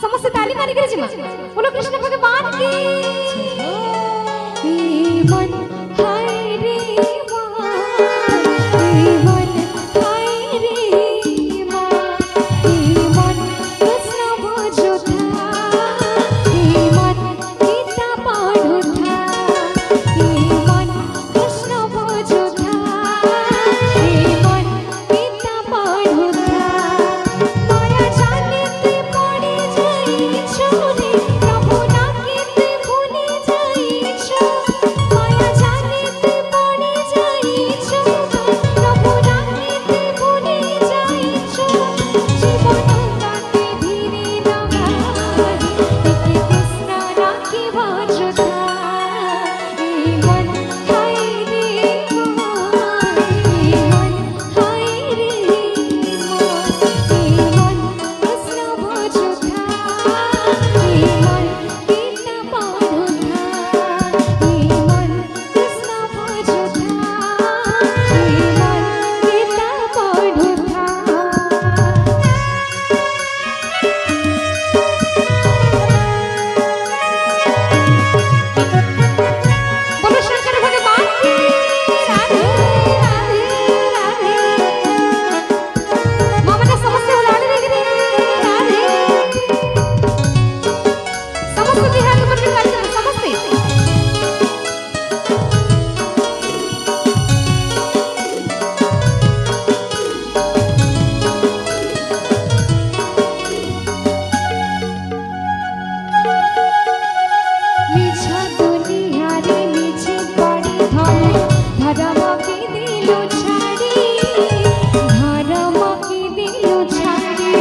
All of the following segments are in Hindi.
समस्त ताली मारी करे जिमा बोलो कृष्ण भगवान की मन हाय रे मन हाय रे मन कृष्ण भजो था मन गीता पढ़ो था मन कृष्ण भजो था मन गीता पढ़ो था माया जाने ते पड़े जाई छोरे प्रभु ना के भूले जाई छो माया जाने ते पड़े जाई छो प्रभु ना के भूले जाई छो जीवन काटे धीरे लगाई एक कृष्ण राखी भजता मन हाय रे मन हाय रे मन कृष्ण भजता मन गीता पढ़ो था मन कृष्ण भजता मन गीता पढ़ो था बोलो शंकर भगवान की राधे राधे राधे मामने समस्त उलाड़े रे राधे समस्त बिहार के बड़े राज्य समस्त मिछा दुनिया रे मिछे पड़ी धर्म की दिलो छाड़ी धर्म की दिलो छाड़ी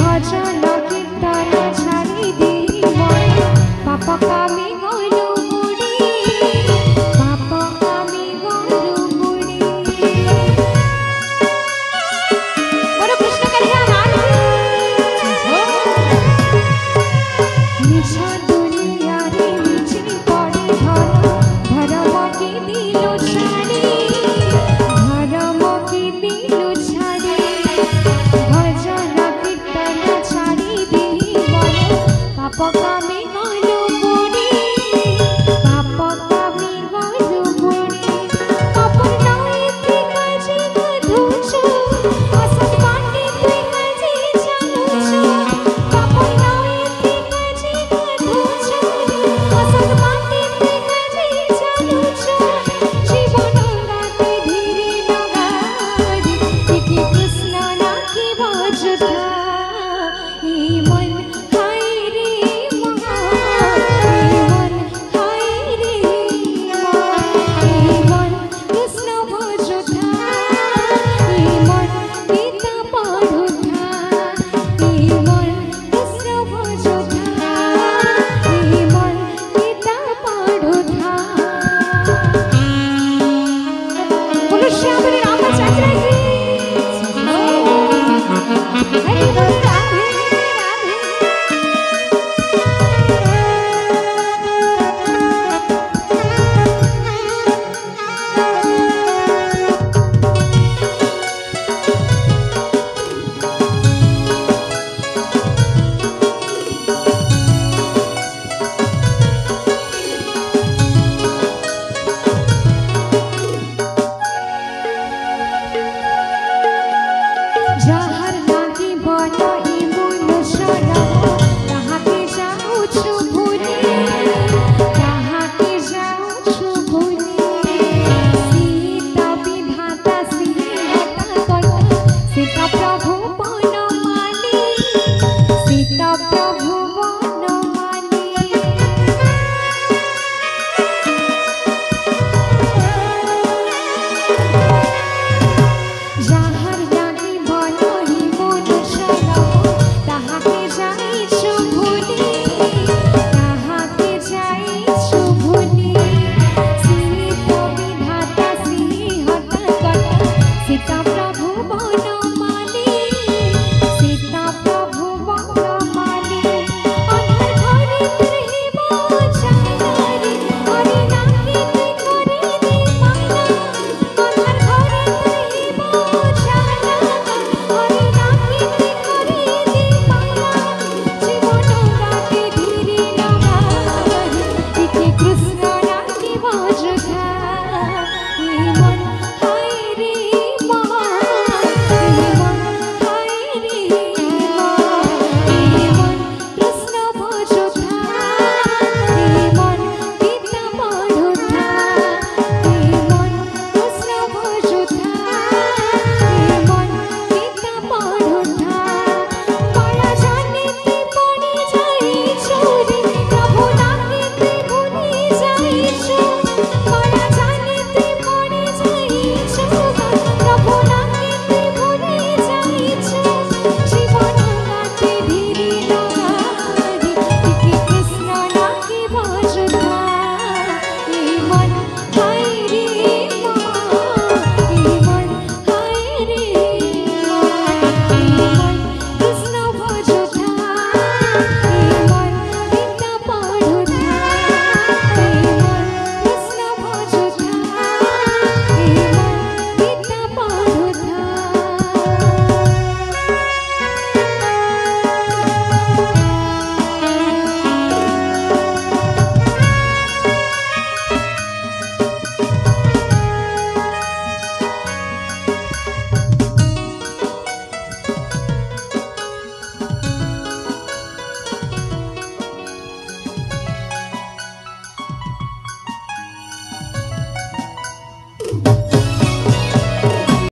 भजन कीर्तन छाड़ी दीवन पाप कामी गलु बुड़ी पाप कामी गलु बुड़ी बोलो कृष्ण कन्हैया मिछा दुनिया रे मिछे पड़ी धर्म की दिलो छाड़ी धर्म की दिलो छाड़ी भजन कीर्तन छाड़ी दीवन पाप कामी गलु बुड़ी पाप कामी गलु बुड़ी पापन नाई ते काजे कधुचो असत बाटे ते काजे चालुचो पापन नाई ते काजे कधुचो असत बाटे ते काजे चालुचो जीवन गाते धीरे लगाई एक कृष्ण राखी भजता मन हाय रे मन हाय रे मन कृष्ण भजता मन गीता पढ़ो था मन कृष्ण भजता मन गीता पढ़ो था बोलो श्याम रे रामचंद्र की हरे राधे राधे जा